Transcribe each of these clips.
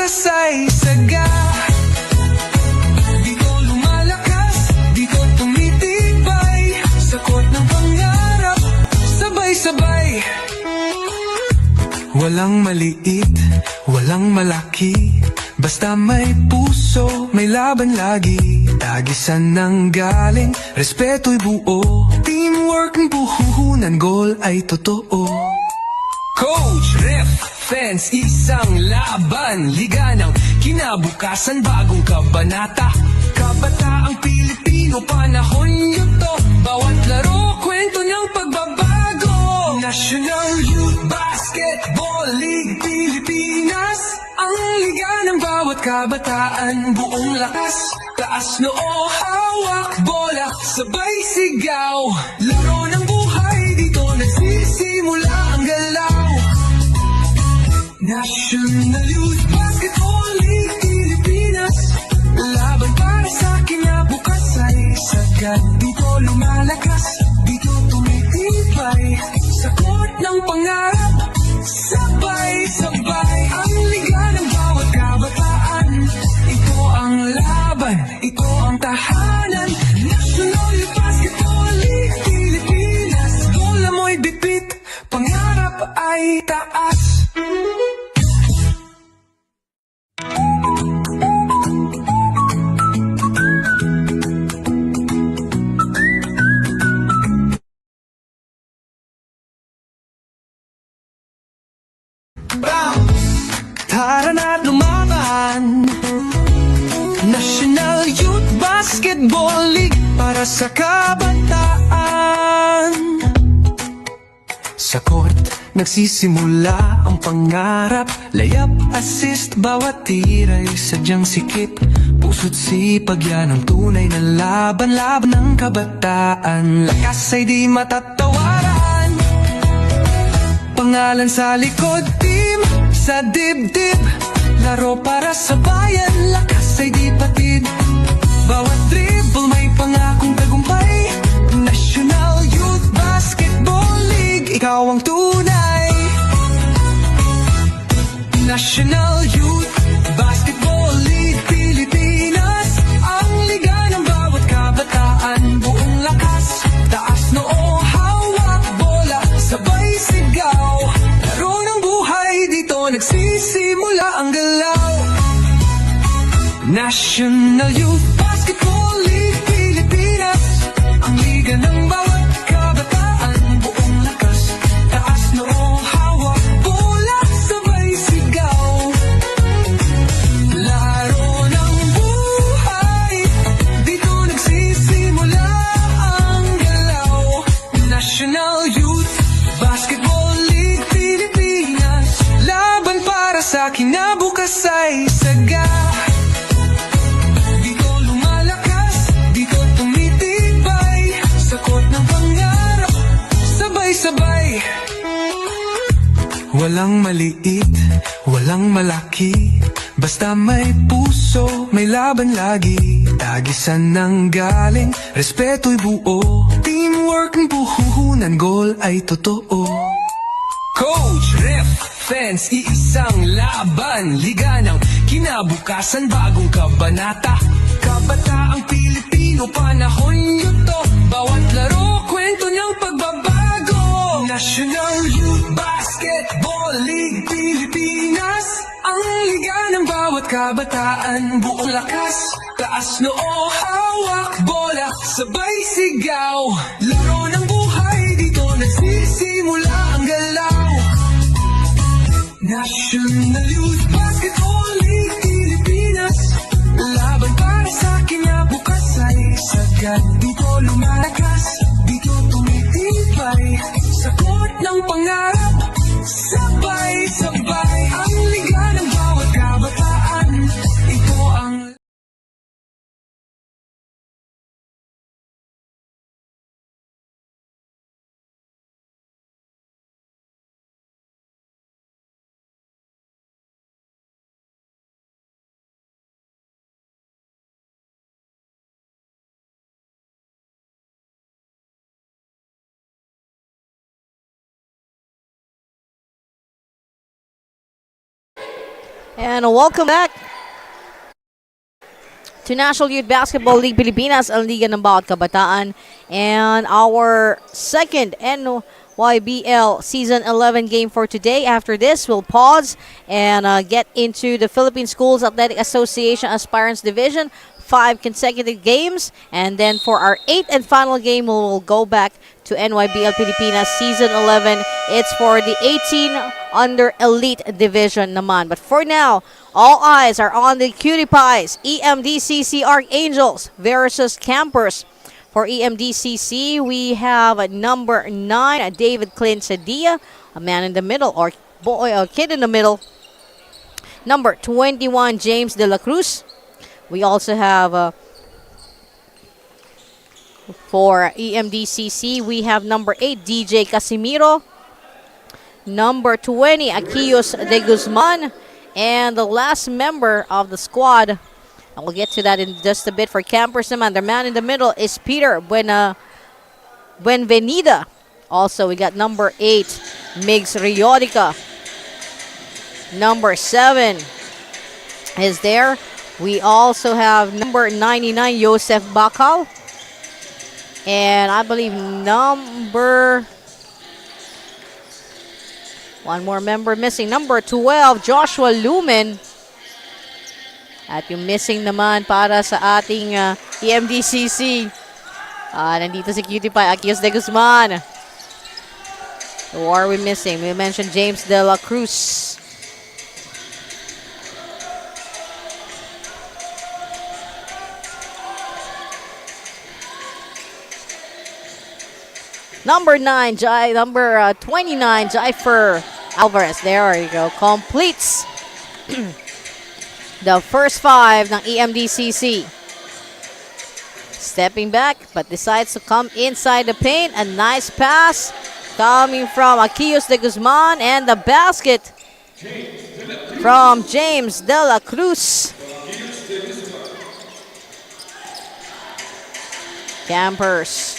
bukas ay saga. Dito lumalakas, dito tumitibay, sakot ng pangarap, sabay-sabay. Walang maliit, walang malaki, basta may puso, may laban lagi. Tagisan ng galing, respeto'y buo, teamwork ng puhuhunan, goal ay totoo. Coach, ref, fans, isang laban, liga ng kinabukasan, bagong kabanata. Kabataang Pilipino, panahon nito, bawat laro, kwento ng pagbabago. National Youth Basketball League Pilipinas, ang liga ng bawat kabataan, buong lakas, taas noo, hawak bola, sabay sigaw. Laro ng buhay, dito nagsisimula ang galaw. National Youth Basketball League Pilipinas, laban para sa kinabukas ay sagad. Dito lumalakas, dito tumitibay, sakot ng pangarap, sabay-sabay. Ang liga ng bawat kabataan, ito ang laban, ito ang tahanan. National Youth Basketball League Pilipinas, bola mo'y bitbit, pangarap ay taas. Tara na't lumaban, National Youth Basketball League, para sa kabataan. Sa court, nagsisimula ang pangarap, layup, assist, bawat tira'y sadyang sikip. Puso't sipag, yan ang tunay na laban, laban ng kabataan. Lakas ay di matatawaran, pangalan sa likod, team sa dibdib, laro para sa bayan, lakas ay di patid. Bawat dribble may pangakong tagumpay, National Youth Basketball League, ikaw ang tunay. National Youth Basketball League Pilipinas, ang liga ng bawat kabataan, buong lakas, taas noo, hawak bola, sabay sigaw. Laro ng buhay, dito nagsisimula ang galaw. National Youth Basketball League Pilipinas, ang liga ng bawat kabataan, buong lakas, taas noo, hawak bola, sabay sigaw. Laro ng buhay, dito nagsisimula ang galaw. National Youth Basketball League Pilipinas, laban para sa kinabukas ay saga. Dito lumalakas, dito tumitibay, sakot ng pangarap, sabay-sabay. Walang maliit, walang malaki, basta may puso, may laban lagi. Tagisan ng galing, respeto'y buo, teamwork ng puhuhunan, goal ay totoo. Coach, ref, fans, iisang laban, liga ng kinabukasan, bagong kabanata. Kabataang Pilipino, panahon nito, bawat laro, kwento ng pagbabago. National Youth Basketball League Pilipinas, ang liga ng bawat kabataan, buong lakas, taas noo, hawak bola, sabay sigaw. Laro ng buhay, dito nagsisimula ang galaw. National Youth Basketball League Pilipinas, laban para sa kinabukas ay sagad. Dito lumalakas, dito tumitibay, sakot ng pangarap, sabay-sabay. Ang liga ng bawat kabataan, ito ang And welcome back to National Youth Basketball League Pilipinas, ang Liga ng Bawat Kabataan. And our second NYBL Season 11 game for today. After this, we'll pause and get into the Philippine Schools Athletic Association Aspirants Division. 5 consecutive games. And then for our 8th and final game, we'll go back to NYBL Pilipinas Season 11. It's for the 18 under elite division naman. But for now, all eyes are on the Cutie Pies, Emdcc Archangels versus Campers. For Emdcc, we have number 9, David Clint Sadia, a man in the middle, or boy, a kid in the middle. Number 21, James De La Cruz. We also have for Emdcc, we have number 8, DJ Casimiro. Number 20, Aquillos de Guzman. And the last member of the squad, I will get to that in just a bit for Campers naman. The man in the middle is Peter Buenvenida. Also, we got number 8, Migs Riodica. Number 7 is there. We also have number 99, Joseph Bacal. And I believe one more member missing. Number 12, Joshua Lumen. At yung missing naman para sa ating Emdcc. Nandito si Cutie Pie, Aquillos de Guzman. Who are we missing? We mentioned James De La Cruz. Number 29, Jaifer Alvarez. There you go. Completes the first 5 ng Emdcc. Stepping back, but decides to come inside the paint. A nice pass coming from Aquillos de Guzman, and the basket from James De La Cruz. Campers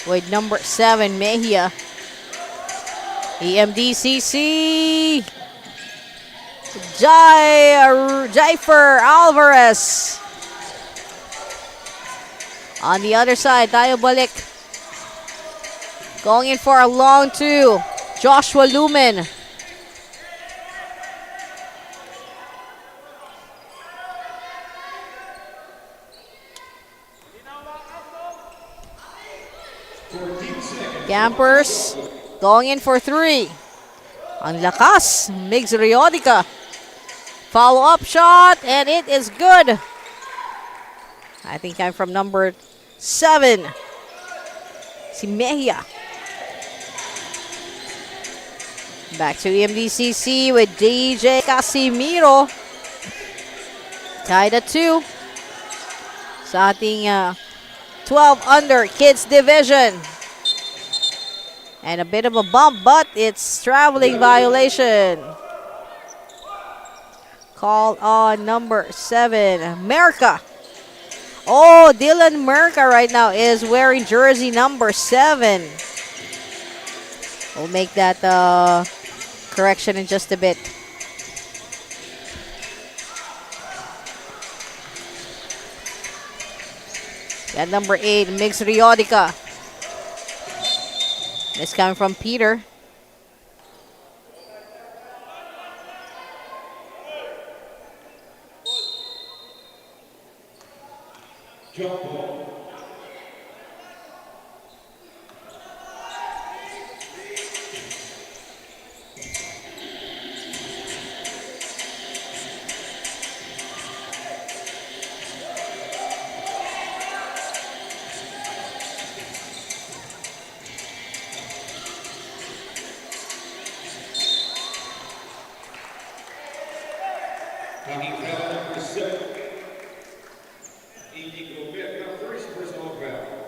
with number 7, Mejia. Emdcc, Jaifer Alvarez. On the other side, tayo balik. Going in for a long 2, Joshua Lumen. Campers going in for 3. Ang lakas, Migs Riodica. Follow-up shot, and it is good. I think I'm from number 7. Si Mejia. Back to Emdcc with DJ Casimiro. Tied at 2. Sa ating 12 under kids division. And a bit of a bump, but it's traveling violation. Call on number 7, Merca. Oh, Dylan Merca right now is wearing jersey number 7. We'll make that correction in just a bit. And number 8, Mix Riodica. This coming from Peter.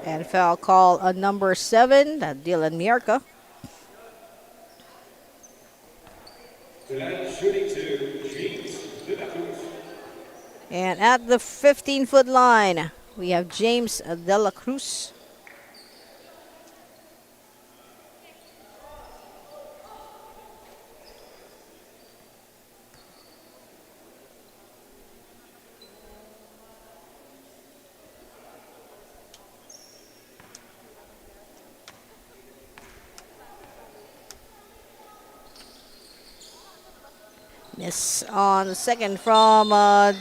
And foul call on number 7, Dylan Mierka. And at the 15-foot line, we have James De La Cruz. Miss on the second from De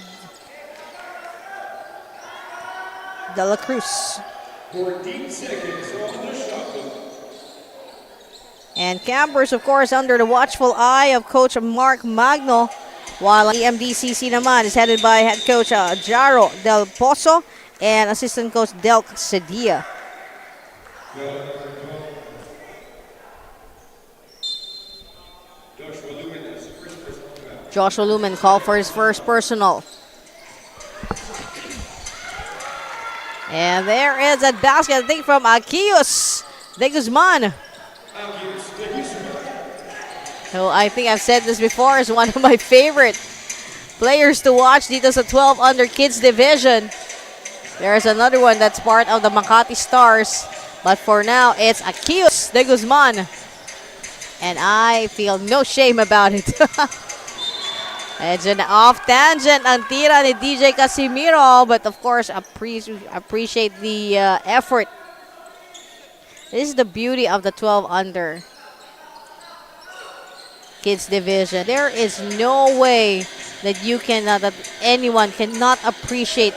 La Cruz. 14 seconds on the shot clock. And Campers, of course, under the watchful eye of Coach Mark Magno, while EMDCC naman is headed by head coach Jaro Del Pozo and assistant coach Delk Sedia. Joshua Lumen called for his first personal. And there is a basket, I think, from Akios de Guzman. So I think I've said this before, is one of my favorite players to watch dito sa 12 under kids division. There's another one that's part of the Makati Stars. But for now, it's Akios de Guzman. And I feel no shame about it. It's an off-tangent ang tira ni DJ Casimiro. But of course, appreciate the effort. This is the beauty of the 12 under kids division. There is no way that you cannot, that anyone cannot appreciate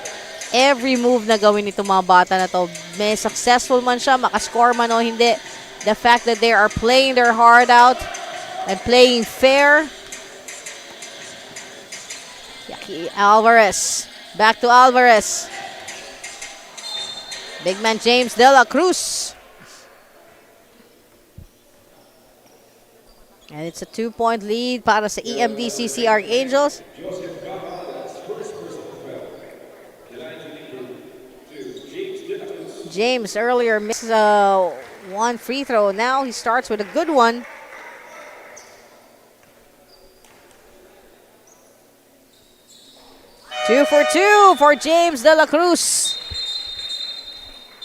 every move na gawin nito mga bata na to. May successful man siya, makascore man o hindi. The fact that they are playing their heart out and playing fair. Yaki Alvarez. Back to Alvarez. Big man James De La Cruz. And it's a 2-point lead para sa EMDCC Archangels. James earlier missed one free throw. Now he starts with a good one. Two for two for James De La Cruz.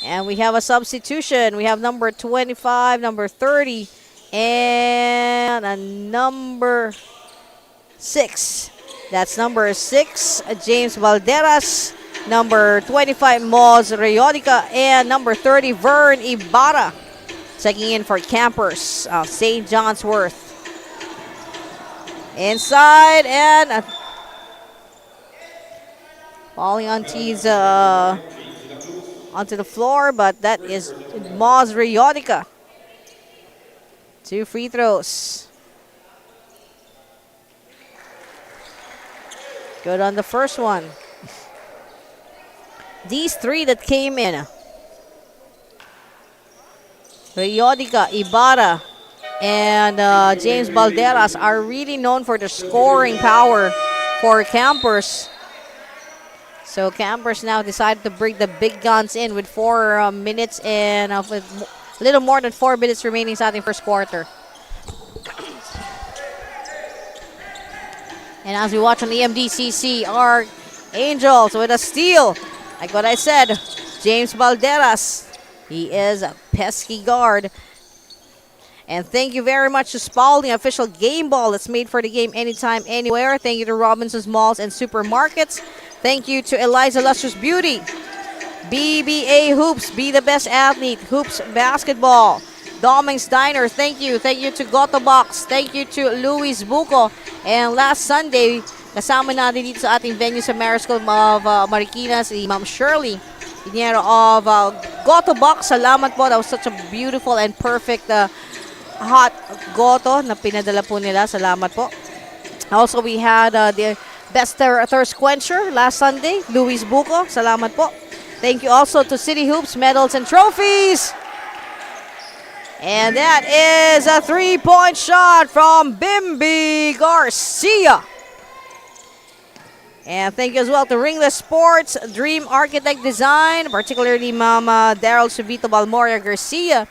And we have a substitution. We have number 25, number 30, and a number 6. That's number 6, James Valderas. Number 25, Moz Rayodica. And number 30, Vern Ibarra. Checking in for Campers of St. John's Wort. Inside and falling onto his, onto the floor, but that is Moz Rayodica. 2 free throws. Good on the first one. These 3 that came in, Rayodica, Ibarra, and James Balderas, are really known for the scoring power for Campers. So Campers now decided to bring the big guns in with 4 minutes and with a little more than 4 minutes remaining sa ating first quarter. And as we watch on the EMDCC, our Angels with a steal. Like what I said, James Balderas. He is a pesky guard. And thank you very much to Spalding, official game ball that's made for the game anytime, anywhere. Thank you to Robinson's Malls and Supermarkets. Thank you to Eliza Lustrous Beauty. BBA Hoops, be the best athlete. Hoops Basketball. Doming's Diner, thank you. Thank you to Goto Box. Thank you to Luis Buco. And last Sunday, kasama natin dito sa ating venue sa Mariscal of Marikina, si Ma'am Shirley Pinheiro of Goto Box. Salamat po. That was such a beautiful and perfect hot goto na pinadala po nila. Salamat po. Also, we had the best thirst quencher last Sunday, Luis Buco. Salamat po. Thank you also to City Hoops, medals and trophies. And that is a 3-point shot from Bimby Garcia. And thank you as well to Ringless Sports, Dream Architect Design, particularly Mama Daryl Subito Balmoria Garcia.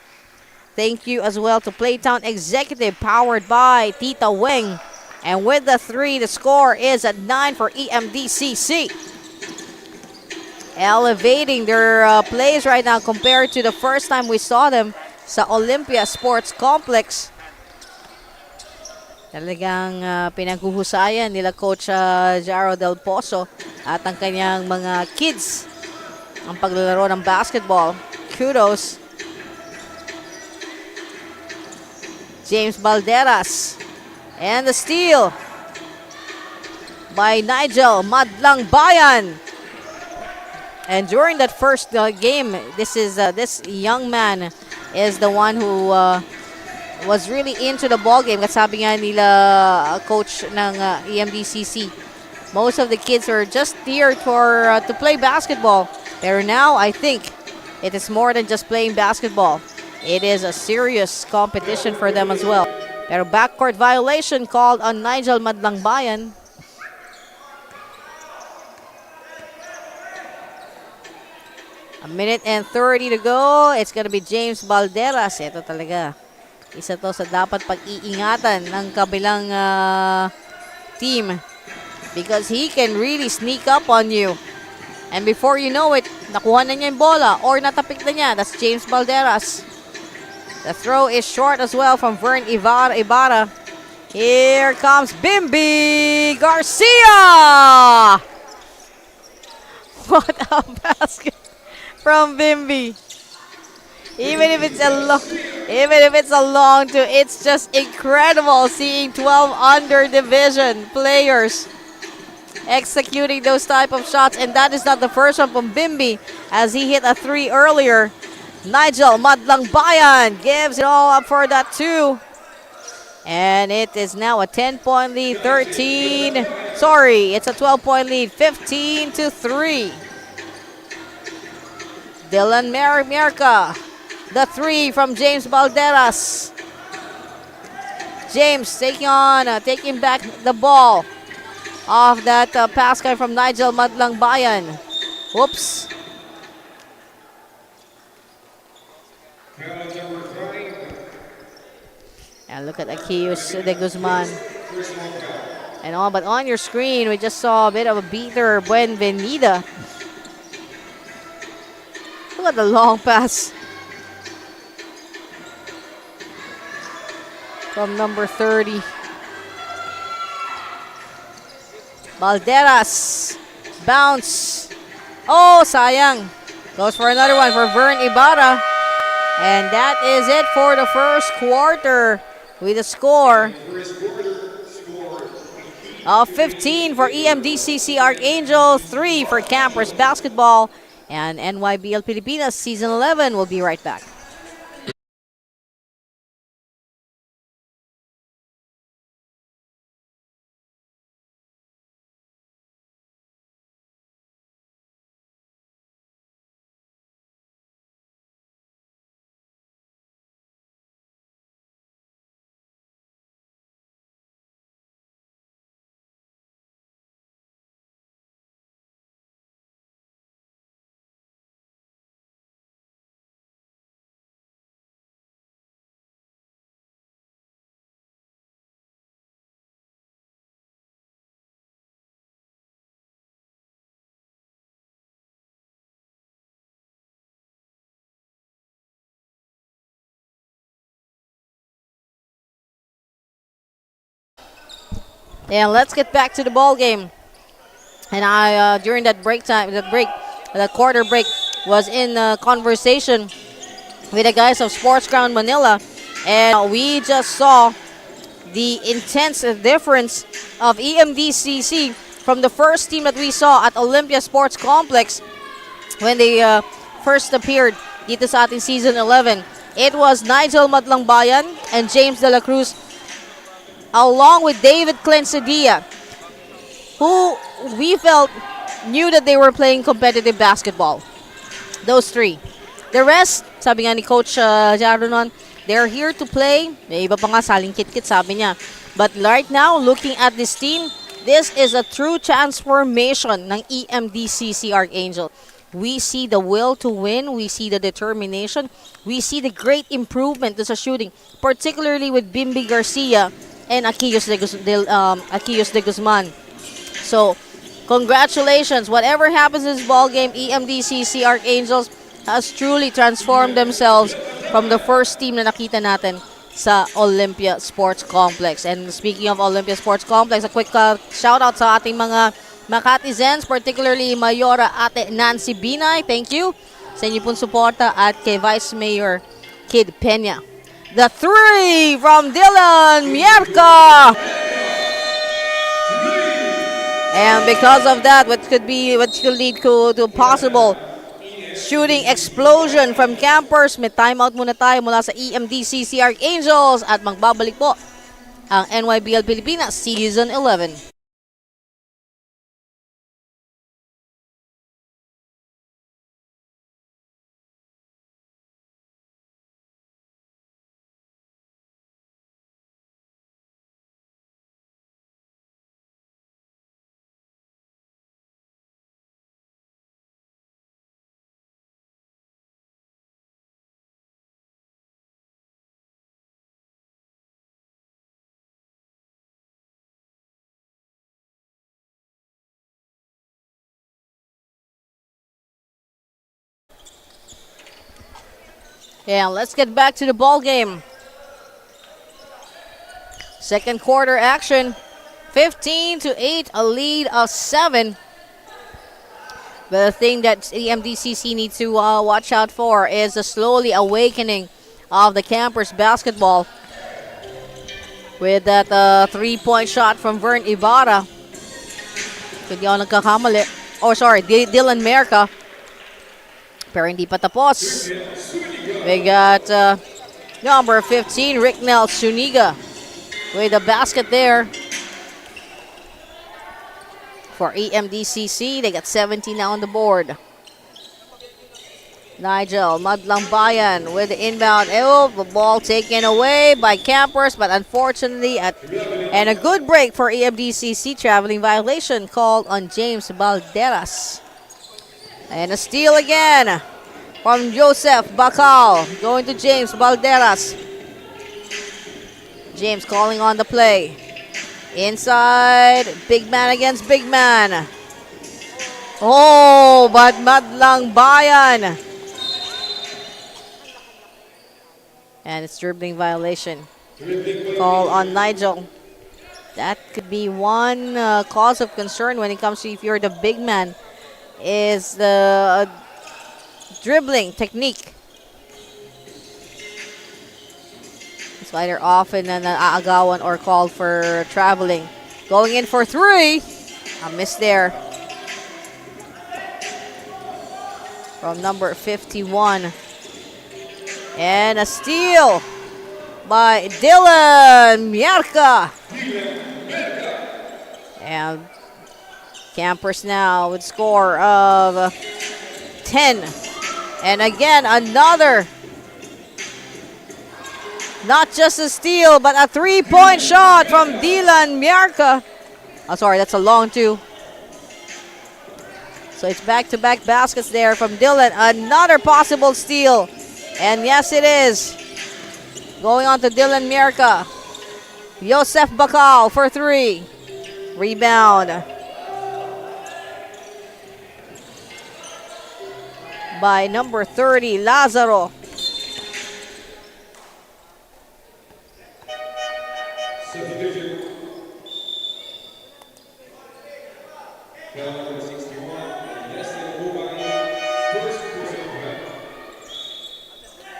Thank you as well to Playtown Executive, powered by Tita Weng. And with the 3, the score is at 9 for EMDCC. Elevating their plays right now compared to the first time we saw them sa Olympia Sports Complex. Talagang pinaghuhusayan nila Coach Jaro Del Pozo at ang kanyang mga kids ang paglalaro ng basketball. Kudos. James Balderas. And the steal. by Nybl Madlang Bayan. And during that first game, this young man is the one who was really into the ball game. Kasi sabi nga nila coach ng EMDCC, most of the kids are just here to play basketball. Pero now, I think it is more than just playing basketball. It is a serious competition for them as well. Pero backcourt violation called on Nybl Madlang Bayan. A minute and 30 to go. It's gonna be James Balderas. Ito talaga. Isa to sa dapat pag-iingatan ng kabilang team. Because he can really sneak up on you. And before you know it, nakuha na niya yung bola or natapik na niya. That's James Balderas. The throw is short as well from Vern Ibarra. Here comes Bimby Garcia! What a basket from Bimby. Even if it's a long two, it's just incredible seeing 12 under division players executing those type of shots, and that is not the first one from Bimby as he hit a 3 earlier. Nybl Madlang Bayan gives it all up for that 2. And it is now a 10-point lead, it's a 12-point lead, 15-3. Dylan Merca, the 3 from James Balderas. James taking back the ball off that pass guy from Nybl Madlang Bayan. Whoops. And look at Akius de Guzman. But on your screen, we just saw a bit of a beater, Buenvenida. Look at the long pass from number 30. Balderas. Bounce. Oh, sayang. Goes for another one for Vern Ibarra. And that is it for the first quarter with a score of 15 for EMDCC Archangels, 3 for Campers Basketball, and Nybl Pilipinas Season 11. We'll be right back. And let's get back to the ball game. And I, during that that quarter break, was in conversation with the guys of Sports Ground Manila, and we just saw the intense difference of EMDCC from the first team that we saw at Olympia Sports Complex when they first appeared dito sa ating Season 11. It was Nybl Madlang Bayan and James De La Cruz, along with David Clensadia, who we felt knew that they were playing competitive basketball. Those 3. The rest, sabi nga ni Coach Jaronon, they're here to play. May iba pa nga saling kit-kit, sabi niya. But right now, looking at this team, this is a true transformation ng EMDCC Archangel. We see the will to win. We see the determination. We see the great improvement sa shooting, particularly with Bimby Garcia and Akius de Guzman. So, congratulations. Whatever happens in this ball game, EMDCC Archangels has truly transformed themselves from the first team na nakita natin sa Olympia Sports Complex. And speaking of Olympia Sports Complex, a quick shout out sa ating mga Makatizens, particularly Mayora Ate Nancy Binay. Thank you sa inyo pong suporta, at kay Vice Mayor Kid Peña. The 3 from Dylan Merca. And because of that, what could lead to possible shooting explosion from campers. May timeout muna tayo mula sa Emdcc Archangels at magbabalik po ang Nybl Pilipinas Season 11. Yeah, let's get back to the ball game. Second quarter action. 15-8, a lead of 7. But the thing that the MDCC needs to watch out for is the slowly awakening of the campers basketball. With that 3-point shot from Vern Ibarra. Hindi ako nagkakamali. Oh, sorry, Dylan Merca. Pero hindi pa tapos. We got number 15, Ricknell Suniga, with a basket there for EMDCC. They got 17 now on the board. Nybl Madlang Bayan with the inbound. Oh, the ball taken away by campers, but unfortunately, and a good break for EMDCC. Traveling violation called on James Balderas. And a steal again from Joseph Bacal, going to James Balderas. James calling on the play. Inside, big man against big man. Oh, but Madlang Bayan. And it's dribbling violation. Call on Nigel. That could be one cause of concern when it comes to if you're the big man, is the dribbling technique. It's either often an aagawan or called for traveling. Going in for 3. A miss there from number 51. And a steal by Dylan Mierka. And campers now with score of 10. And again, another, not just a steal, but a 3-point shot from Dylan Mierka. Oh, sorry, that's a long 2. So it's back-to-back baskets there from Dylan. Another possible steal. And yes, it is. Going on to Dylan Mierka. Joseph Bacal for 3. Rebound by number 30, Lazaro. Subdivision. Number 61, first personal foul.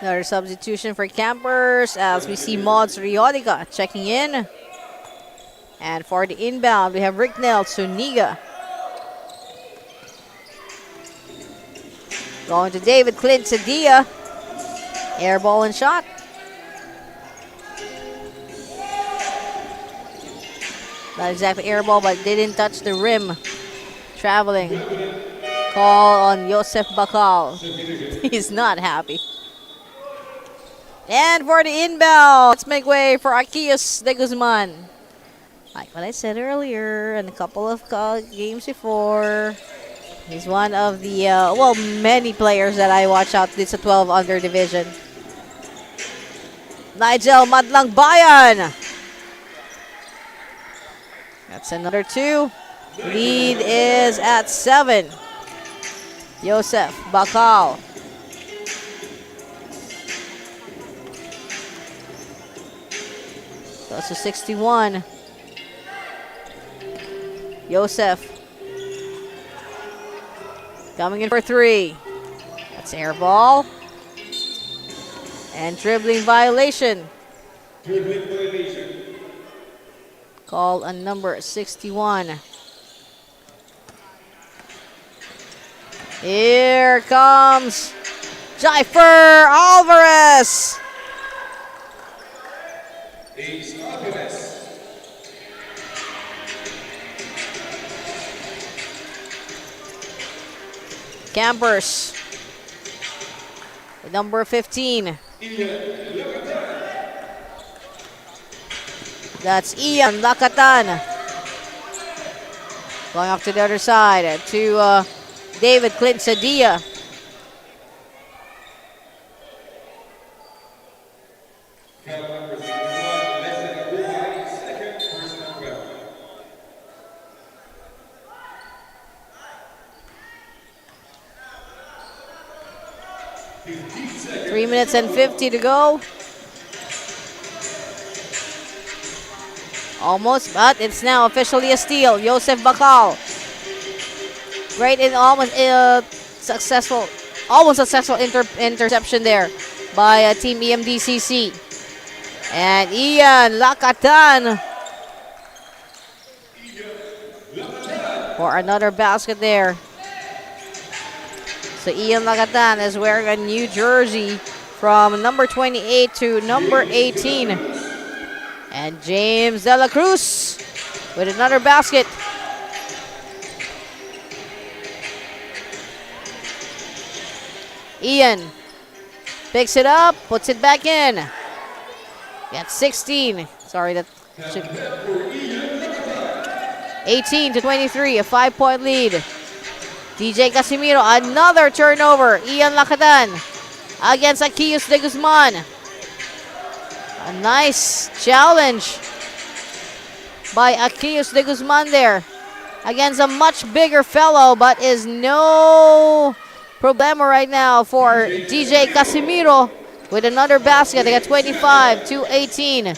Another substitution for campers as we see Mods Riodica checking in. And for the inbound, we have Ricknell Suniga. Going to David Clint Sadia. Air ball and shot. Not exactly air ball, but didn't touch the rim. Traveling. Call on Joseph Bacal. He's not happy. And for the inbound, let's make way for Akius de Guzman. Like what I said earlier, and a couple of games before, he's one of the, many players that I watch out. It's a 12 under division. Nigel Madlang Bayan. That's another 2. Lead is at 7. Joseph Bacal. Goes to 61. Joseph. Coming in for 3. That's air ball. And dribbling violation. Dribbling violation. Called on number 61. Here comes Jaifer Alvarez. Ace Alvarez. Campers with number 15. That's Ian Lakatan. Going off to the other side to David Clint Sadia. Foul number 61, Leslie Buhay, second personal foul. 15 seconds. 3 minutes and 50 to go. Almost, but it's now officially a steal. Joseph Bakal. Great and almost successful interception there by Team Emdcc. And Ian Lakatan for another basket there. So Ian Lakatan is wearing a new jersey from number 28 to number 18. And James De La Cruz with another basket. Ian picks it up, puts it back in. That's 16. Sorry, that should 18 to 23, a 5-point lead. DJ Casimiro, another turnover. Ian Lakatan against Akius de Guzman. A nice challenge by Akius de Guzman there against a much bigger fellow, but is no problema right now for DJ Casimiro with another basket. They got 25 to 18.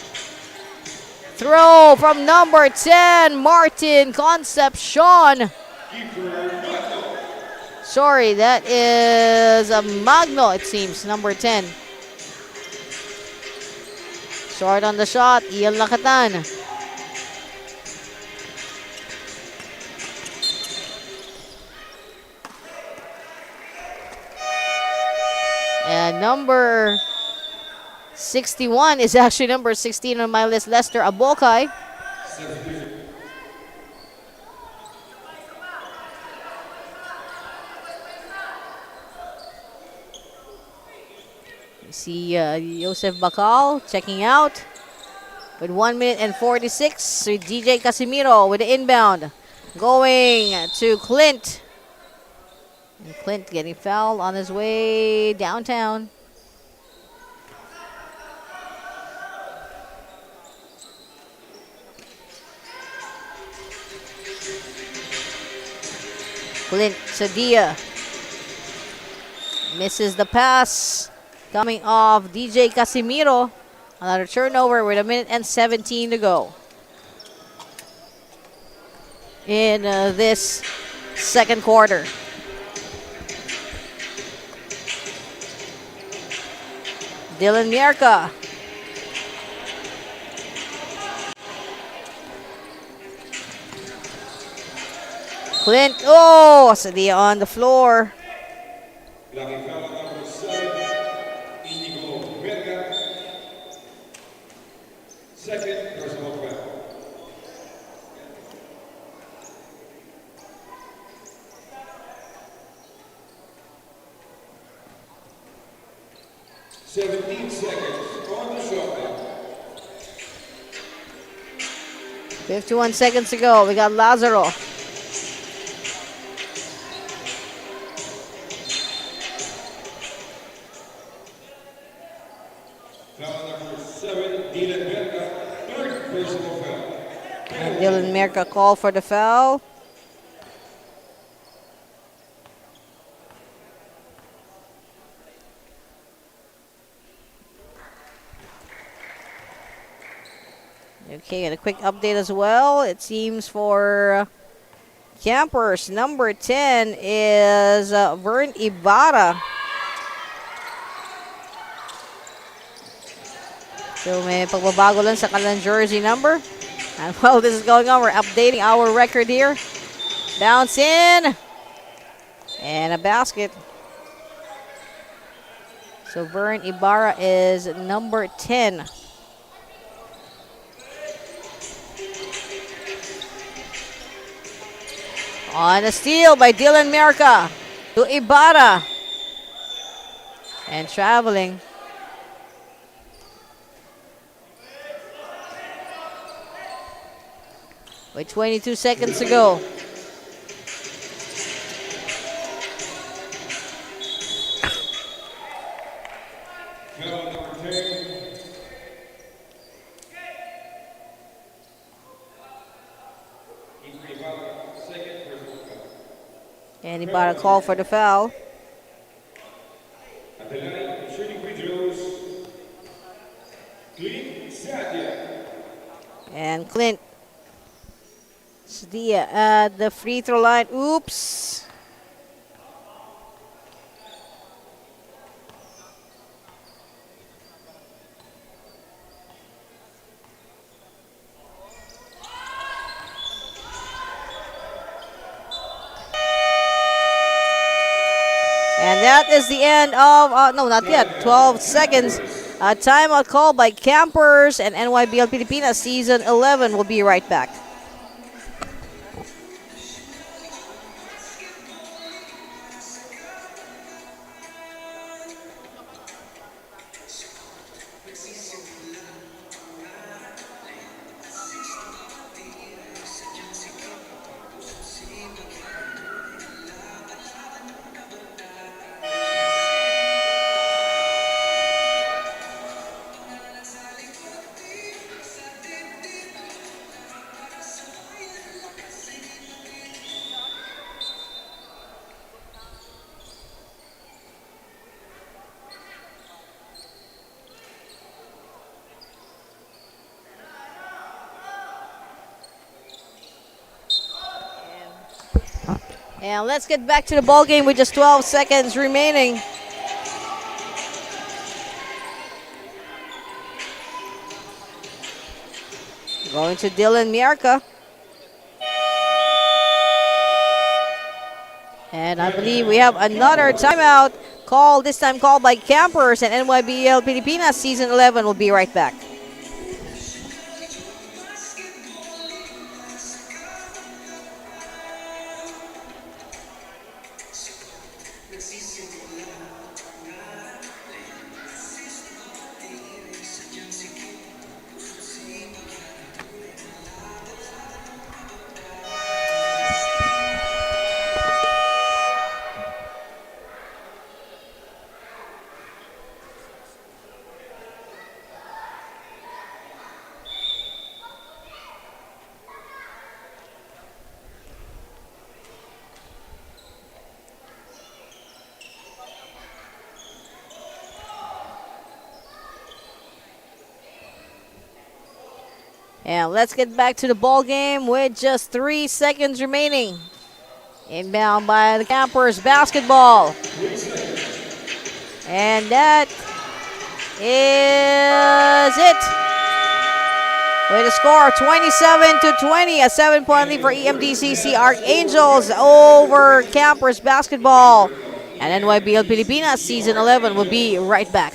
Throw from number 10, Martin Concepcion. Sorry, that is a Magno, it seems, number 10. Short on the shot, Ian Lakatan. And number 61 is actually number 16 on my list, Lester Abokai. You see Joseph Bakal checking out with 1 minute and 46. So DJ Casimiro with the inbound. Going to Clint. And Clint getting fouled on his way downtown. Clint Sadia misses the pass. Coming off DJ Casimiro. Another turnover with 1 minute and 17 to go in this second quarter. Dylan Mierka. Clint, oh, Sadia on the floor. Lucky foul number 7, Inigo Verga. Second personal foul. "17 seconds on the shot clock." 51 seconds to go. We got Lazaro. Foul number 7, Dylan Verga. Third personal foul. And Dylan Mierka call for the foul. Okay, and a quick update as well. It seems for Campers, number 10 is Vern Ibarra. So may pagbabago lang sa kanilang jersey number. And while this is going on, we're updating our record here. Bounce in. And a basket. So Vern Ibarra is number 10. On a steal by Dylan Merca to Ibarra. And traveling. With 22 seconds to go. Foul number 10. Ibarra, second personal foul. And Ibarra call for the foul. At the line, shooting free throws, Clint Sadia. And Clint Sadia at the free throw line. Oops. And that is the end of, no, not yet, 12 seconds. A timeout call by Campers and NYBL Pilipinas Season 11. We'll be right back. And let's get back to the ball game with just 12 seconds remaining. Going to Dylan Miarca. And I believe we have another timeout call, this time called by Campers and NYBL Pilipinas Season 11. We'll be right back. And let's get back to the ball game with just 3 seconds remaining. Inbound by the Campers basketball. And that is it. With a score of 27-20, a 7-point lead for Emdcc Archangels over Campers basketball. And NYBL Pilipinas Season 11 will be right back.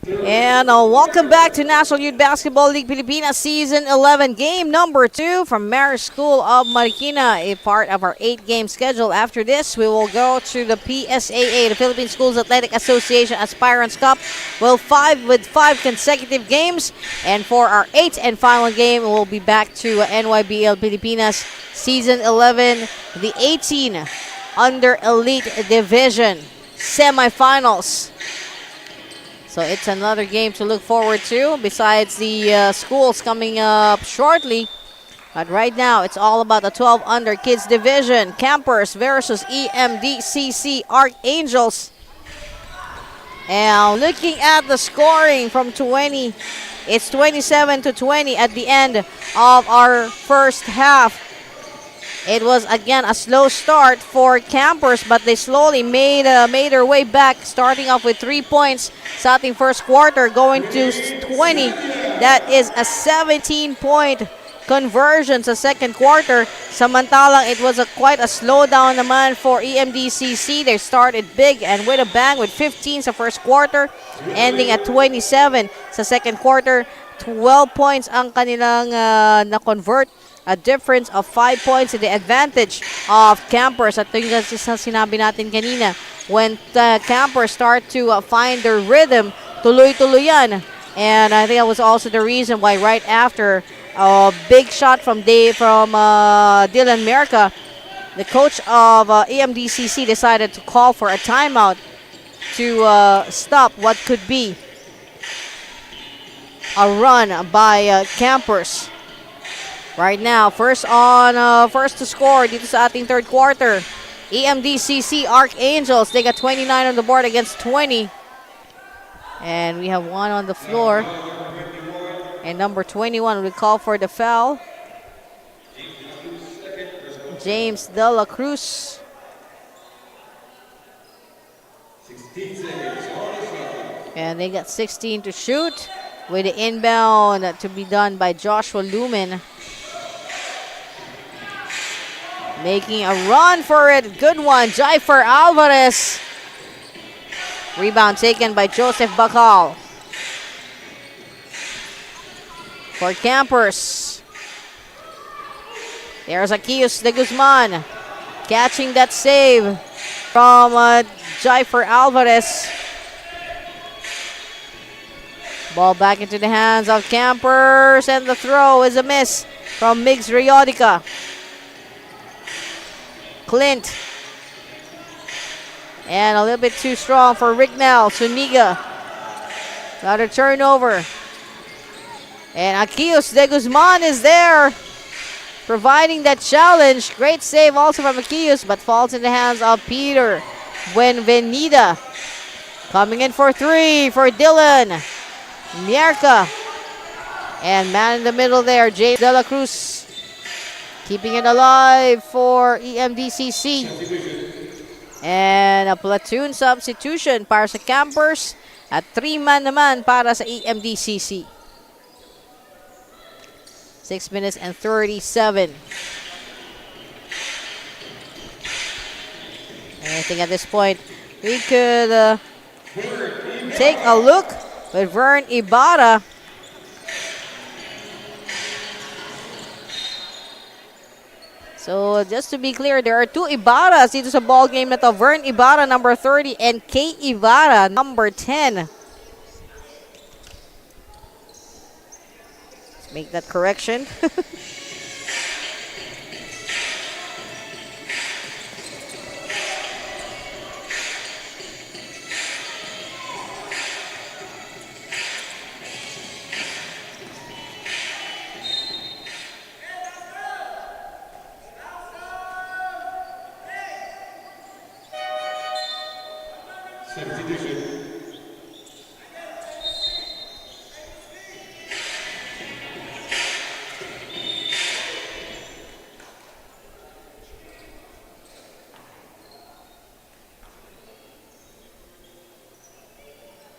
And welcome back to National Youth Basketball League Pilipinas Season 11, game number 2 from Marist School of Marikina, a part of our 8-game schedule. After this, we will go to the PSAA, the Philippine Schools Athletic Association Aspirants Cup, with 5 consecutive games. And for our 8th and final game, we'll be back to NYBL Pilipinas Season 11, the 18 Under Elite Division semifinals. So it's another game to look forward to besides the schools coming up shortly. But right now, it's all about the 12 under kids division. Campers versus Emdcc Archangels. And looking at the scoring from 20, it's 27-20 at the end of our first half. It was again a slow start for Campers, but they slowly made their way back, starting off with 3 points sa ating first quarter, going to 20. That is a 17-point conversion sa second quarter. Samantalang it was quite a slowdown naman for EMDCC. They started big and with a bang with 15 sa first quarter, ending at 27 sa second quarter. 12 points ang kanilang na-convert. A difference of 5 points in the advantage of Campers. At yung sinabi natin kanina, when Campers start to find their rhythm, tuloy-tuloy yan. And I think that was also the reason why right after a big shot from Dylan Merca, the coach of EMDCC decided to call for a timeout to stop what could be a run by Campers. Right now, first to score dito sa ating third quarter, EMDCC Archangels. They got 29 on the board against 20. And we have one on the floor. And number 21 will call for the foul. James De La Cruz. 16 seconds. And they got 16 to shoot, with the inbound to be done by Joshua Lumen. Making a run for it. Good one. Jaifer Alvarez. Rebound taken by Joseph Bacal. For Campers. There's Akius de Guzman. Catching that save from Jaifer Alvarez. Ball back into the hands of Campers. And the throw is a miss from Migs Riodica. Clint. And a little bit too strong for Ricknell. Suniga. Got a turnover. And Akios de Guzman is there, providing that challenge. Great save also from Akios, but falls in the hands of Peter Buenvenida. Coming in for three for Dylan Mierka. And man in the middle there, James De La Cruz. Keeping it alive for EMDCC. And a platoon substitution para sa Campers at 3-man naman para sa EMDCC. 6 minutes and 37. And I think at this point we could take a look with Vern Ibarra. So just to be clear, there are two Ibarras dito sa ball game na to. Vern Ibarra, number 30, and Kay Ibarra, number 10. Let's make that correction.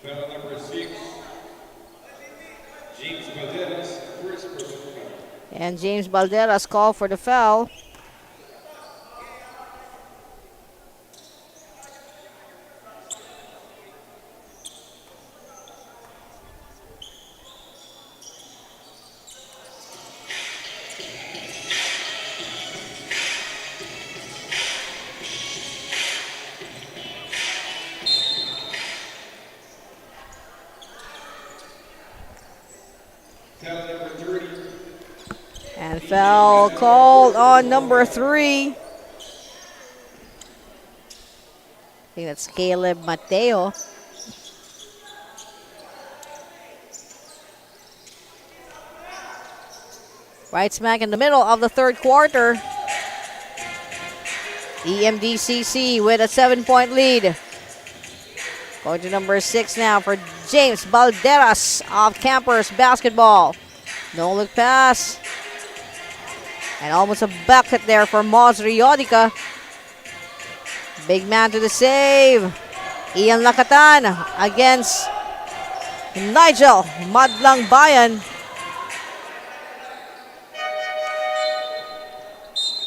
Foul number 6, James Balderas, first personal foul. And James Balderas called for the foul. Foul number 30. And foul called on number 3. I think that's Caleb Mateo. Right smack in the middle of the third quarter. Emdcc with a 7-point lead. Going to number 6 now for James Balderas of Campers Basketball. No look pass. And almost a bucket there for Moz Riodica. Big man to the save. Ian Lakatan against Nybl Madlang Bayan.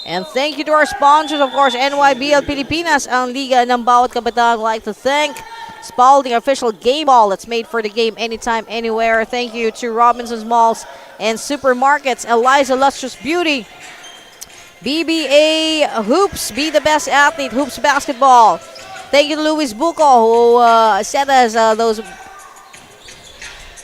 And thank you to our sponsors, of course, Nybl Pilipinas, ang Liga ng Bawat Kabataan. I'd like to thank Spalding official game ball that's made for the game anytime, anywhere. Thank you to Robinson's Malls and Supermarkets, Eliza Lustrous Beauty, BBA Hoops, Be the Best Athlete, Hoops Basketball. Thank you to Luis Buco, who sent us those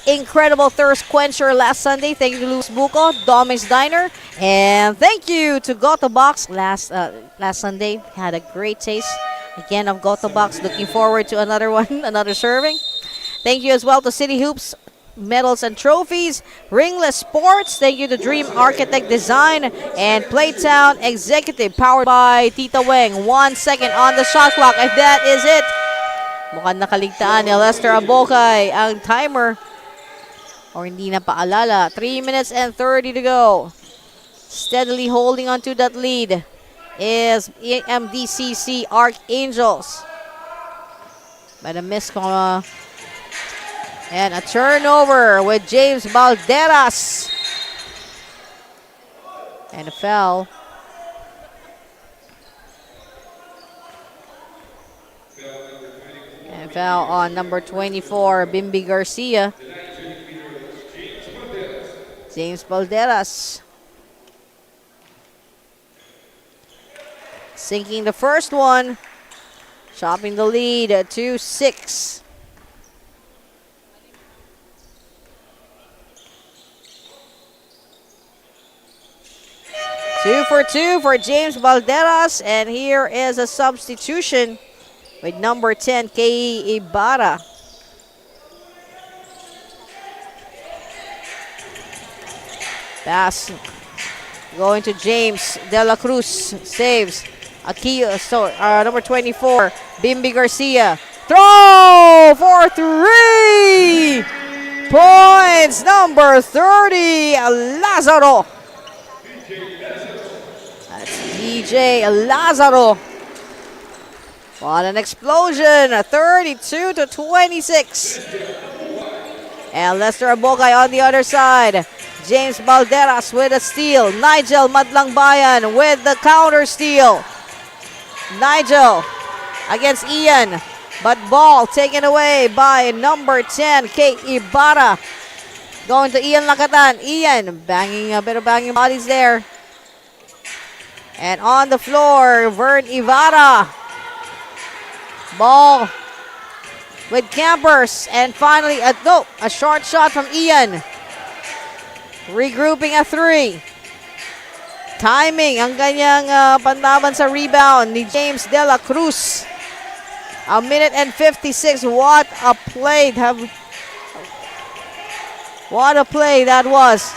incredible thirst quencher last Sunday. Thank you to Luis Buco, Doming's Diner, and thank you to Goto Box last Sunday. Had a great taste again of Goto Box. Looking forward to another one, another serving. Thank you as well to City Hoops Medals and Trophies, Ringless Sports. Thank you to Dream Architect Design and Playtown Executive, powered by Tita Weng. 1 second on the shot clock, and that is it. Mukhang nakaligtaan ni Lester Abocay ang timer. Or hindi na paalala. 3 minutes and 30 to go. Steadily holding on to that lead is Emdcc Archangels. But a miss and a turnover with James Balderas. And a foul. And a foul on number 24, Bimbi Garcia. James Balderas. Sinking the first one. Chopping the lead to 6. Two for James Balderas. And here is a substitution with number 10, Kei Ibarra. Pass going to James De La Cruz. Saves. Number 24, Bimbi Garcia. Throw for 3 points. Number 30, Lazaro. That's DJ Lazaro. What an explosion. 32-26. And Lester Abocay on the other side. James Balderas with a steal. Nybl Madlang Bayan with the counter steal. Nybl against Ian, but ball taken away by number 10, Kei Ibarra. Going to Ian Lakatan. Ian banging a bit of banging bodies there. And on the floor, Vern Ibarra. Ball with Campers. And finally, a short shot from Ian. Regrouping a 3. Timing ang kanyang panlaban sa rebound ni James De La Cruz. A minute and 56. What a play. What a play that was.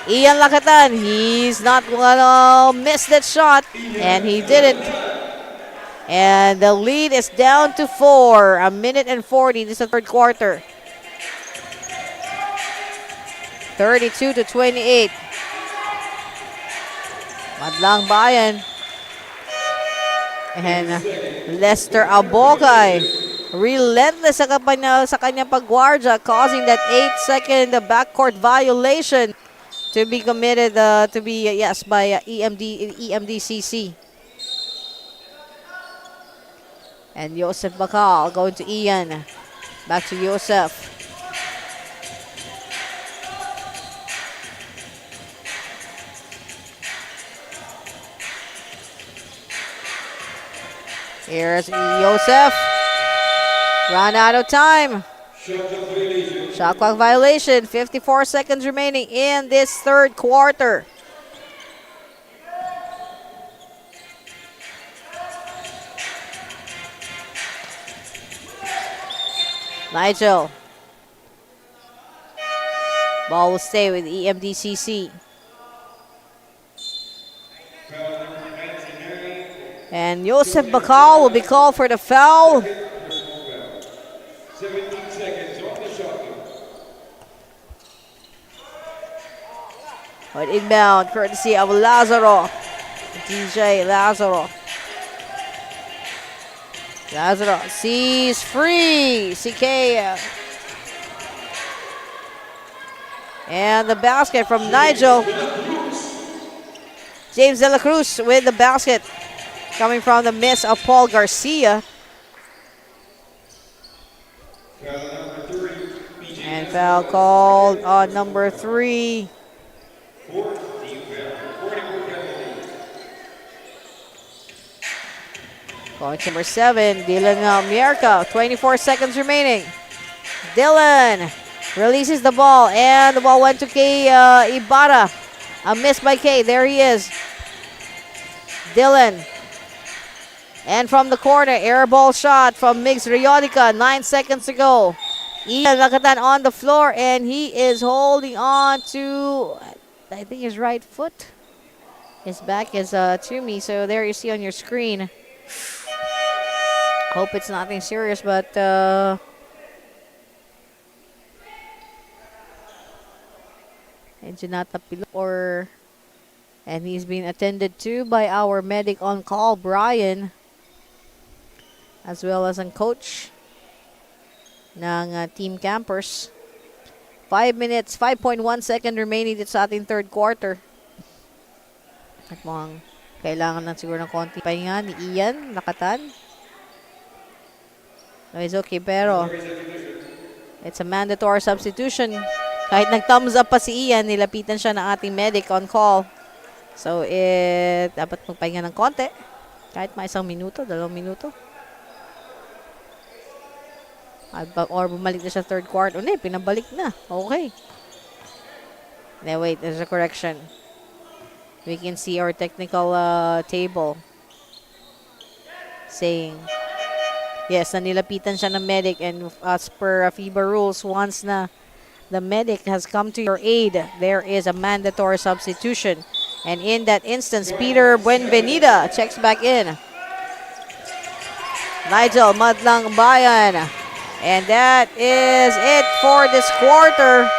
Ian Lakatan, he's not gonna miss that shot. And he did it. And the lead is down to 4. A minute and 40. This is the third quarter. 32-28. Madlang Bayan. And Lester Abocay, relentless sa kanyang pagwardya, causing that 8-second backcourt violation to be committed by Emdcc. And Joseph Bakal going to Ian. Back to Joseph. Here's Joseph. Run out of time. Shot clock violation. Shot clock violation. 54 seconds remaining in this third quarter. Nybl. Ball will stay with Emdcc. Foul number 99. And Joseph Bakal will be called for the foul. Personal foul. 17 seconds on the shot clock. But inbound, courtesy of Lazaro. DJ Lazaro. Lazaro sees free. CK. And the basket from Nybl. James De La Cruz with the basket. Coming from the miss of Paul Garcia. Foul number 3. BJ And foul called on number 3. Fourth team foul. 44 penalty. Point number 7, Dylan Mierka. 24 seconds remaining. Dylan releases the ball, and the ball went to Kay Ibarra. A miss by Kay. There he is. Dylan. And from the corner, air ball shot from Migs Rionica. 9 seconds to go. Ian Lakatan on the floor, and he is holding on to, I think, his right foot. His back is to me, so there you see on your screen. Hope it's nothing serious, but and he's being attended to by our medic on call, Brian, as well as ang coach ng team campers. 5 minutes, 5.1 second remaining dito sa ating third quarter. At mukhang kailangan lang siguro ng konti pahinga ni Ian Lakatan. No, it's okay, pero it's a mandatory substitution. Kahit nag-thumbs up pa si Ian, nilapitan siya ng ating medic on call. So, dapat magpahinga ng konti. Kahit mga 1 minuto, 2 minuto. Or bumalik na siya third quarter. Hindi, pinabalik na. Okay. Now, wait, there's a correction. We can see our technical table saying, yes, nanilapitan siya ng medic, and as per FIBA rules, once na the medic has come to your aid, there is a mandatory substitution. And in that instance, Peter Buenvenida checks back in. Nybl Madlang Bayan. And that is it for this quarter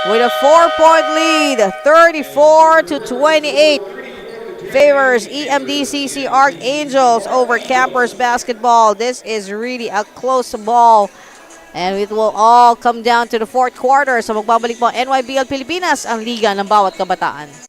with a 4-point lead, 34-28. Favors Emdcc Archangels over Campers Basketball. This is really a close ball. And it will all come down to the fourth quarter. So magbabalik po Nybl Pilipinas, ang liga ng bawat kabataan.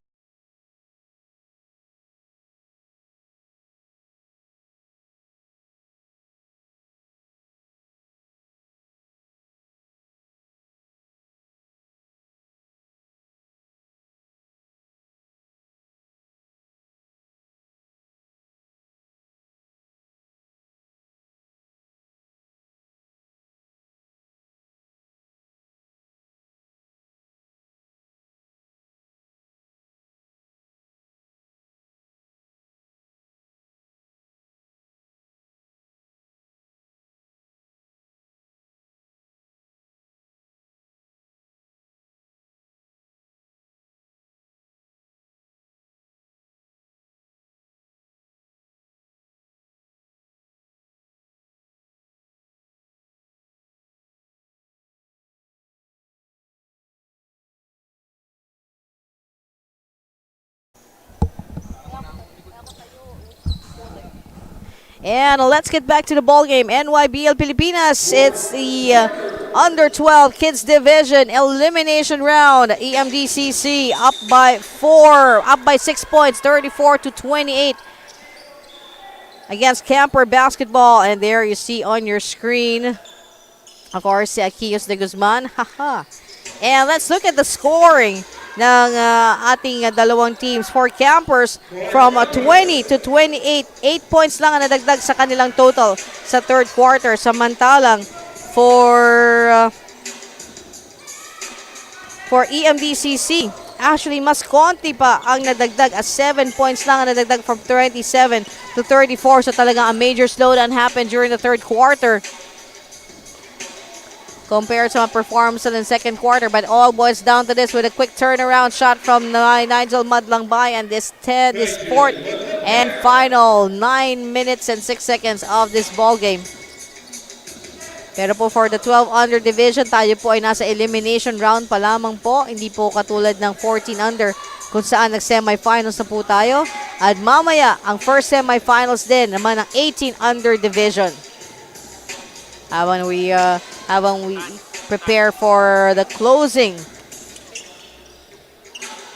And let's get back to the ball game. Nybl Pilipinas, it's the under 12 kids division elimination round. Emdcc up by 6 points, 34-28 against Camper Basketball. And there you see on your screen, of course, si Aquillos de Guzman. Haha. And let's look at the scoring ng ating dalawang teams. For Campers, from 20-28, 8 points lang ang nadagdag sa kanilang total sa third quarter. Samantalang for EMDCC. Actually, mas konti pa ang nadagdag at 7 points lang ang nadagdag from 27 to 34. So talagang a major slowdown happened during the third quarter compared to my performance in the second quarter. But all boils down to this with a quick turnaround shot from Nybl Madlangbay, and this 10 is fourth and final 9 minutes and 6 seconds of this ball game. Pero po for the 12 under division, tayo po ay nasa elimination round pa lamang po. Hindi po katulad ng 14 under kung saan nag-semifinals na po tayo. At mamaya, ang first semifinals din naman ng 18 under division. Habang we prepare for the closing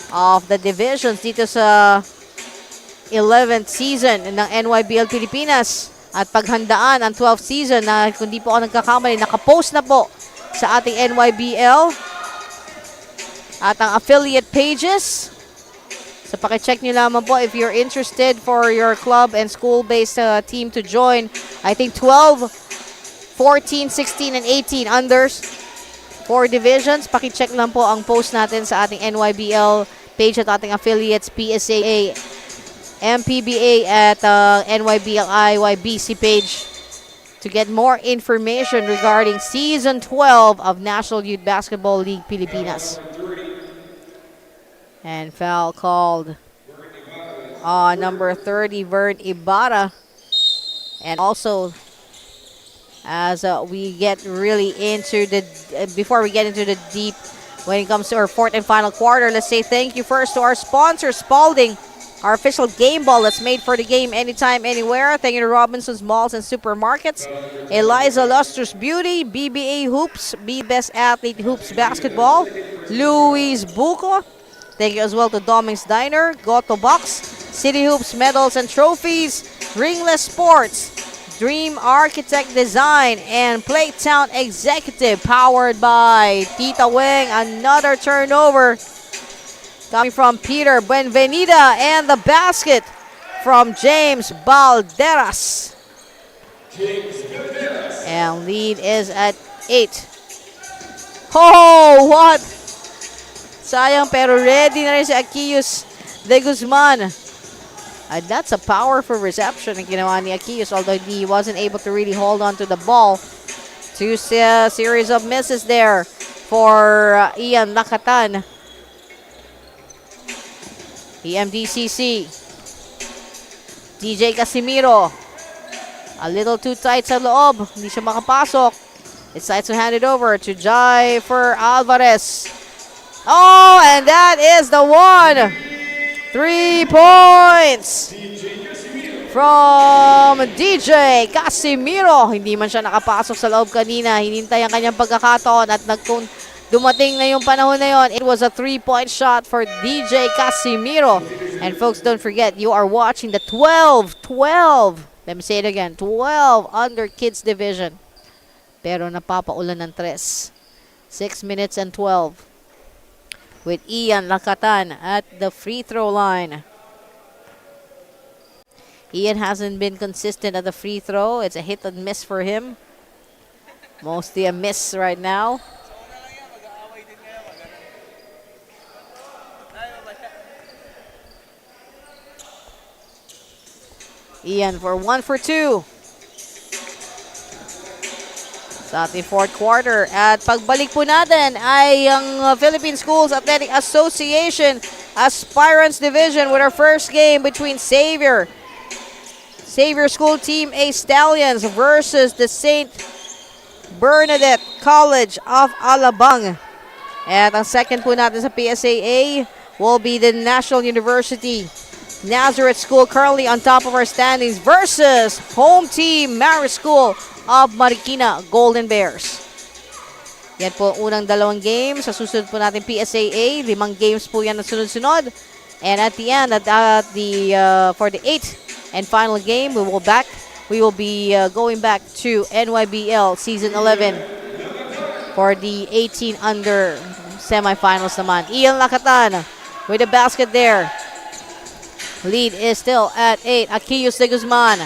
of the divisions dito sa 11th season ng NYBL Pilipinas. At paghandaan ang 12th season na kung di po ako nagkakamali, nakapost na po sa ating NYBL at ang affiliate pages. So pakicheck nyo lamang po if you're interested for your club and school-based team to join. I think 12, 14, 16, and 18 unders, 4 divisions. Pakicheck lang po ang post natin sa ating NYBL page at ating affiliates, PSAA, MPBA at NYBL IYBC page to get more information regarding Season 12 of National Youth Basketball League Pilipinas. And foul called on number 30, Vern Ibarra. And also, as we get really into the, before we get into the deep, when it comes to our fourth and final quarter, let's say thank you first to our sponsor, Spalding, our official game ball that's made for the game anytime, anywhere. Thank you to Robinson's Malls and Supermarkets, Eliza Lustrous Beauty, BBA Hoops, Be Best Athlete Hoops Basketball, Luis Buco. Thank you as well to Doming's Diner, Goto Box, City Hoops Medals and Trophies, Ringless Sports, Dream Architect Design, and Playtown Executive, powered by Tita Weng. Another turnover coming from Peter Buenvenida, and the basket from James Balderas. And lead is at 8. Oh, what? Sayang, pero ready na rin si Aquillos de Guzman. And that's a powerful reception na ginawa ni Aquillos, although he wasn't able to really hold on to the ball. Two series of misses there for Ian Lakatan. Emdcc. DJ Casimiro. A little too tight sa loob. Hindi siya makapasok. It's time to hand it over to Jaifer Alvarez. Oh, and that is the one. 3 points from DJ Casimiro. Hindi man siya nakapasok sa loob kanina. Hinintay ang kanyang pagkakataon at dumating na yung panahon na yon. It was a 3-point shot for DJ Casimiro. And folks, don't forget, you are watching the 12. Let me say it again. 12 under kids division. Pero napapaulan ng 3. 6 minutes and 12. With Ian Lakatan at the free throw line. Ian hasn't been consistent at the free throw. It's a hit and miss for him. Mostly a miss right now. Ian for 1 for 2 sa ating fourth quarter. At pagbalik po natin ay ang Philippine Schools Athletic Association Aspirants Division with our first game between Xavier School Team A Stallions versus the St. Bernadette College of Alabang. At ang second po natin sa PSAA will be the National University Nazareth School, currently on top of our standings, versus home team Marist School of Marikina Golden Bears. Yan po unang dalawang games. Sa susunod po natin PSAA, 5 games po yan na sunod-sunod. And at the end, for the 8th and final game, we will be going back to NYBL Season 11 for the 18 under semifinals naman. Ian Lakatan with the basket there. Lead is still at 8. Aquillos de Guzman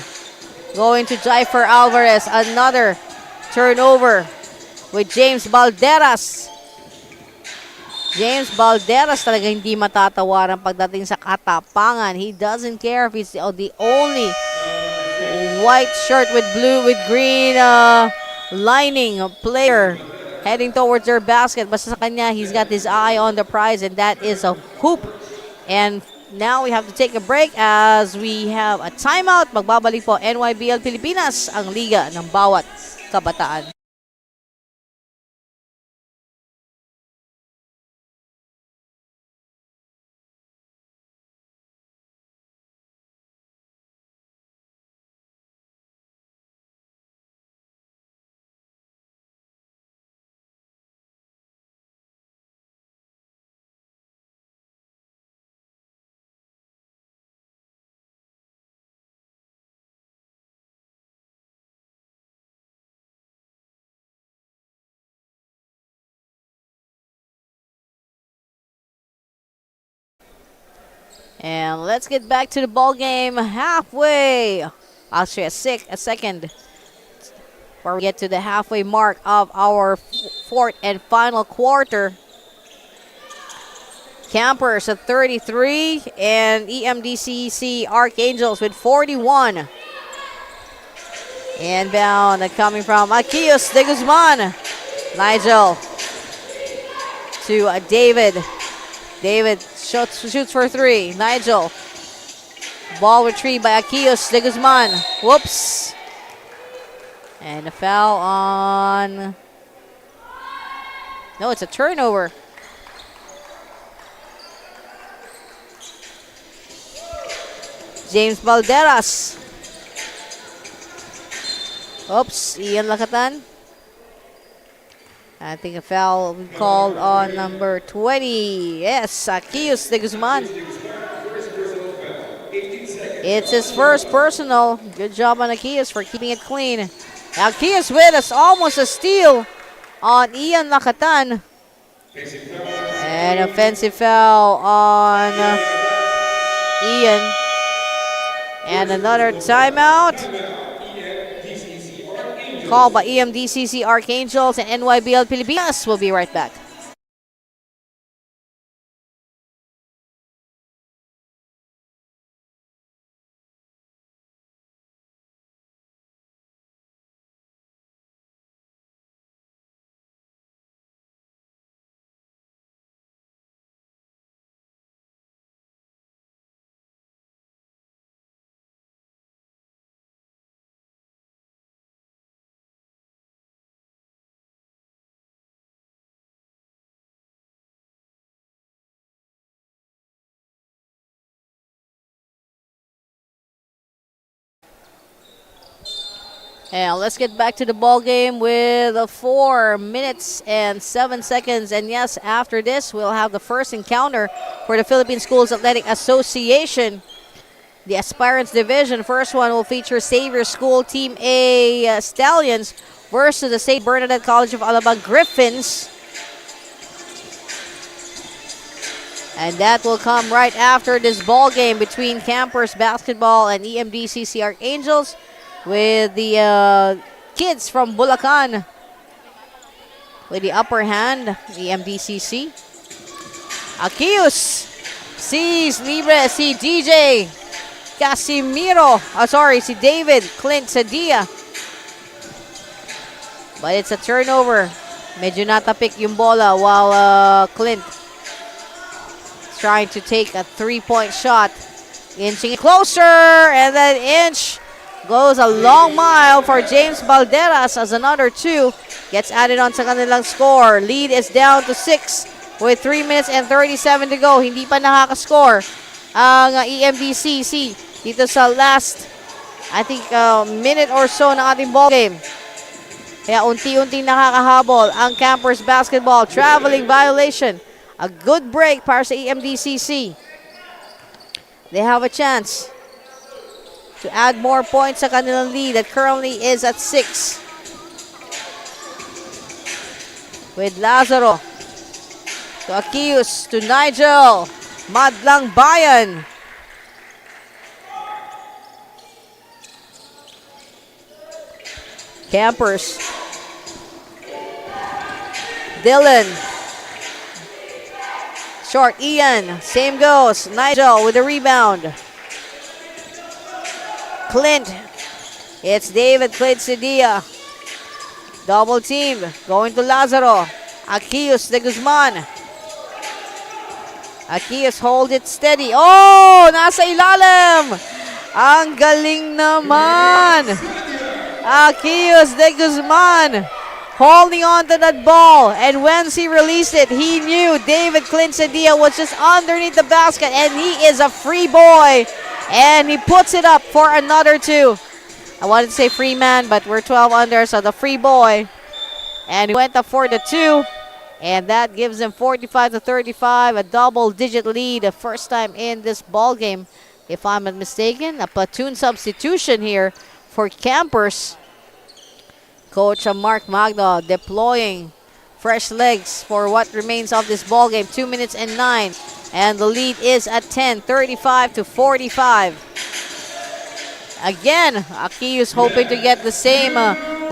going to Jaifer Alvarez. Another turnover with James Balderas. James Balderas talaga hindi matatawaran pagdating sa katapangan. He doesn't care if he's the only white shirt with blue with green lining player heading towards their basket. Basta sa kanya, he's got his eye on the prize, and that is a hoop. And now we have to take a break as we have a timeout. Magbabalik po NYBL Pilipinas, ang liga ng bawat kabataan. And let's get back to the ball game halfway. Actually, a second before we get to the halfway mark of our fourth and final quarter. Campers at 33 and Emdcc Archangels with 41. Inbound coming from Akios de Guzman. Nybl to David. David shoots for three. Nybl. Ball retrieved by Akios de Guzman. Whoops. And a foul on... No, it's a turnover. James Balderas. Oops, Ian Lakatan. I think a foul will be called on number 20. Yes, Akios de Guzman. It's his first personal. Good job on Akios for keeping it clean. Akios with us, almost a steal on Ian Lakatan. And offensive foul on Ian. And another timeout called by Emdcc Archangels and NYBL Pilipinas. We'll be right back. And let's get back to the ball game with 4 minutes and 7 seconds. And yes, after this, we'll have the first encounter for the Philippine Schools Athletic Association. The Aspirants Division. First one will feature Xavier School Team A Stallions versus the St. Bernadette College of Alabang Griffins. And that will come right after this ball game between Campers Basketball and Emdcc Archangels, with the kids from Bulacan with the upper hand, the MDCC. Akios sees Libre, si DJ Casimiro, si David Clint Sadia. But it's a turnover. Medyo natapik yung bola while Clint is trying to take a three-point shot. Inching closer, and then inch goes a long mile for James Balderas as another two gets added on sa kanilang score. Lead is down to 6 with 3 minutes and 37 to go. Hindi pa nakaka-score ang EMDCC dito sa last, I think, minute or so ng ating ball game. Kaya unti-unting nakakahabol ang Campers Basketball. Traveling violation. A good break para sa EMDCC. They have a chance to add more points sa kanilang lead that currently is at 6. With Lazaro to Akios to Nybl. Madlang Bayan. Campers Dylan. Short, Ian. Same goes. Nigel with the rebound. Clint. It's David Clint Sedia. Double team. Going to Lazaro. Akius de Guzman. Akius hold it steady. Oh! Nasa ilalim! Ang galing naman! Akius de Guzman holding on to that ball. And once he released it, he knew David Clint Sedia was just underneath the basket. And he is a free boy. And he puts it up for another two. I wanted to say free man, but we're 12 under, so the free boy. And he went up for the two. And that gives them 45-35, a double-digit lead, the first time in this ball game, if I'm not mistaken. A platoon substitution here for Campers. Coach Mark Magno deploying fresh legs for what remains of this ball game. 2 minutes and 9, and the lead is at 10, 35-45. Again, Akius hoping to get the same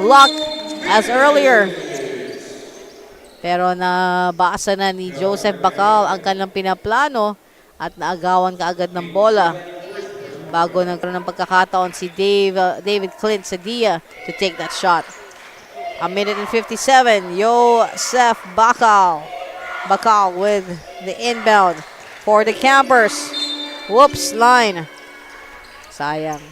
luck as earlier. Pero nabasa na ni Joseph Bacal ang kanilang pinaplano at naagawan kaagad ng bola bago nagkaroon ng pagkakataon si David Clint Sedia to take that shot. A minute and 57, Joseph Bacal. Bacal with the inbound for the Campers. Whoops, line. Sayang.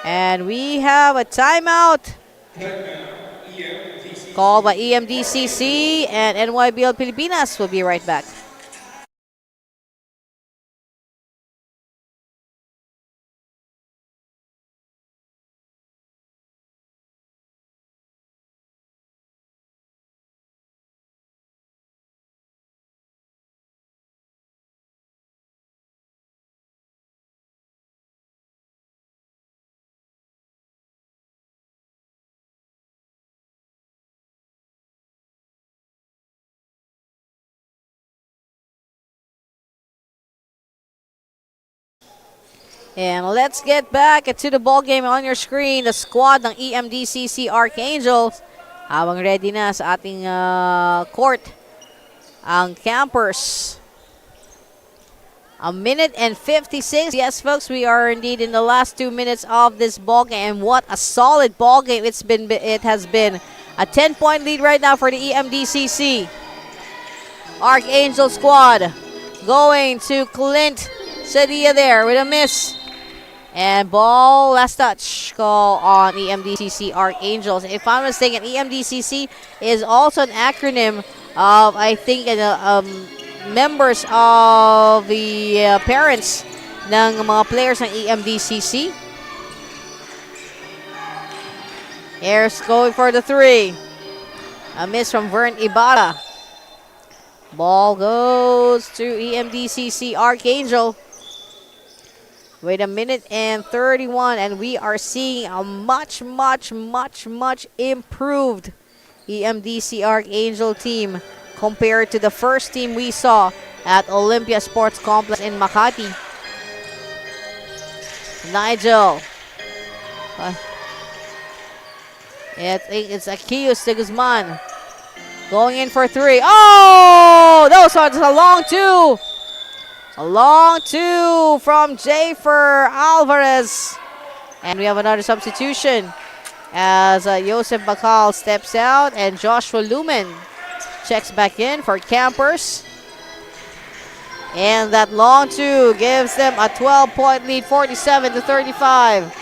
And we have a timeout called by Emdcc and Nybl Pilipinas. We'll be right back. And let's get back to the ball game on your screen. The squad ng Emdcc Archangels. Habang ready na sa ating court ang Campers. A minute and 56. Yes, folks, we are indeed in the last 2 minutes of this ball game. And what a solid ball game it has been. A 10-point lead right now for the Emdcc Archangel squad. Going to Clint Sedia there with a miss. And ball, last touch call on Emdcc Archangels. If I'm mistaken, Emdcc is also an acronym of, I think, members of the parents ng mga players ng Emdcc. Here's going for the three. A miss from Vern Ibarra. Ball goes to Emdcc Archangel. Wait a minute and 31, and we are seeing a much improved Emdcc Archangel team compared to the first team we saw at Olympia Sports Complex in Makati. Nigel. It's Akius de Guzman. Going in for three. Oh! That was a long two. A long two from Jafer Alvarez. And we have another substitution as Joseph Bacal steps out and Joshua Lumen checks back in for Campers. And that long two gives them a 12-point lead, 47-35.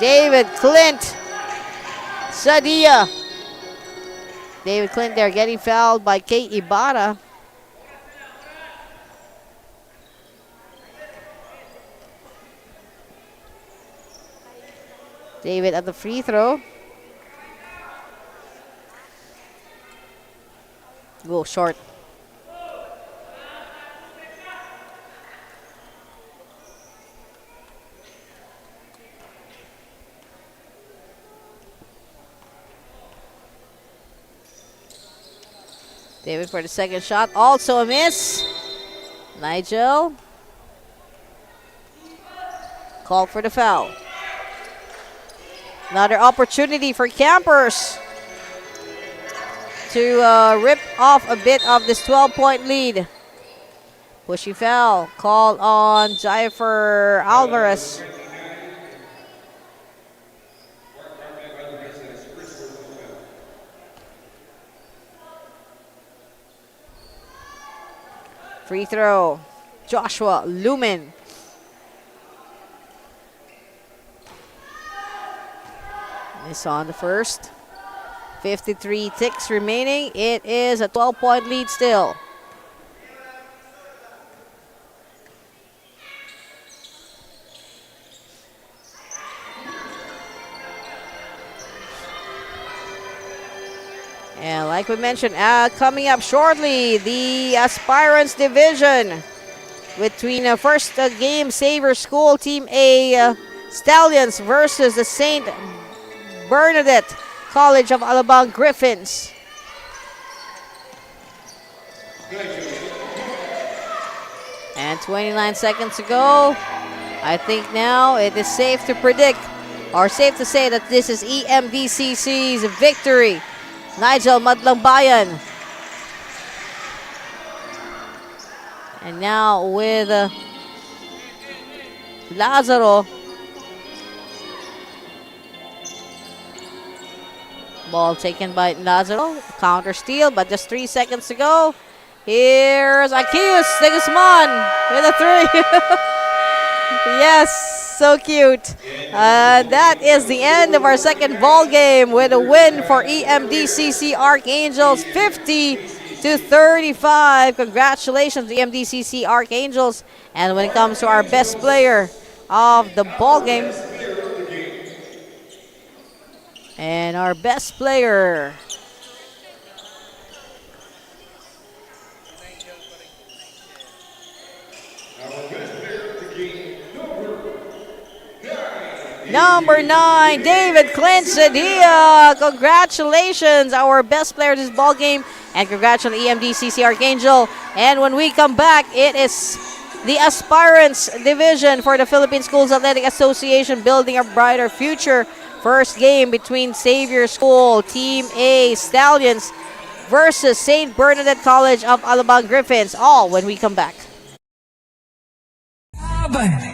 David Clint Sedia. David Clint there getting fouled by Kate Ibarra. David at the free throw. Go short. David for the second shot. Also a miss. Nigel. Called for the foul. Another opportunity for campers to rip off a bit of this 12-point lead. Pushy foul called on Jaifer Alvarez. Free throw, Joshua Lumen. It's on the first. 53 ticks remaining. It is a 12-point lead still. And like we mentioned, coming up shortly, the Aspirants Division between first game Xavier School Team A Stallions versus the St. Bernadette College of Alabang Griffins. And 29 seconds to go. I think now it is safe to predict, or safe to say, that this is EMDCC's victory. Nybl Madlang Bayan. And now with Lazaro. Ball taken by Lazaro. Counter steal, but just 3 seconds to go. Here's Akius de Guzman with a three. Yes, so cute. That is the end of our second ball game with a win for EMDCC Archangels, 50-35. Congratulations, EMDCC Archangels. And when it comes to our best player of the ball game, and our best player, number 9, David Clint Sedia. Congratulations, our best player this ball game, and congratulations EMDCC Archangel. And when we come back, it is the Aspirants Division for the Philippine Schools Athletic Association, building a brighter future. First game between Xavier School Team A Stallions versus St. Bernadette College of Alabang Griffins. All when we come back.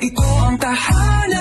Ito ang tahanan.